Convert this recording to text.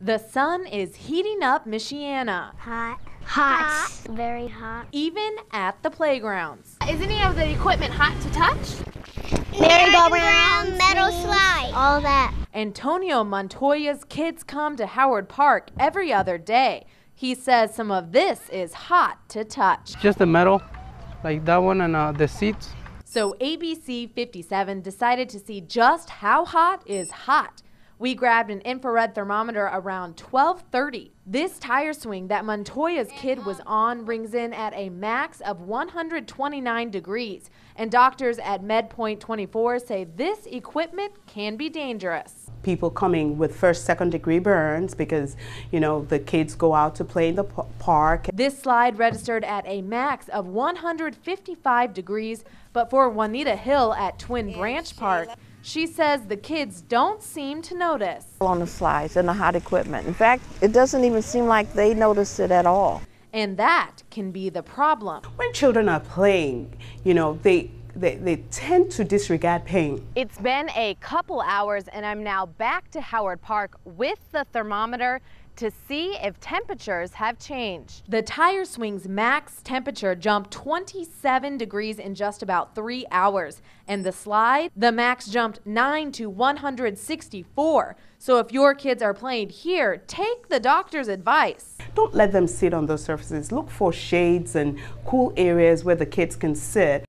The sun is heating up Michiana. Hot. Hot. Very hot. Even at the playgrounds. Is any of the equipment hot to touch? Merry-go-round, metal slide, all that. Antonio Montoya's kids come to Howard Park every other day. He says some of this is hot to touch. Just the metal, like that one, and the seats. So ABC 57 decided to see just how hot is hot. We grabbed an infrared thermometer around 12:30. This tire swing that Montoya's kid was on rings in at a max of 129 degrees. And doctors at MedPoint 24 say this equipment can be dangerous. People coming with first, second degree burns because, you know, the kids go out to play in the park. This slide registered at a max of 155 degrees, but for Juanita Hill at Twin Branch Park, she says the kids don't seem to notice. On the slides and the hot equipment. In fact, it doesn't even seem like they notice it at all. And that can be the problem. When children are playing, you know, they tend to disregard pain. It's been a couple hours and I'm now back to Howard Park with the thermometer to see if temperatures have changed. The tire swing's max temperature jumped 27 degrees in just about 3 hours. And the slide, the max jumped 9 to 164. So if your kids are playing here, take the doctor's advice. Don't let them sit on those surfaces. Look for shades and cool areas where the kids can sit.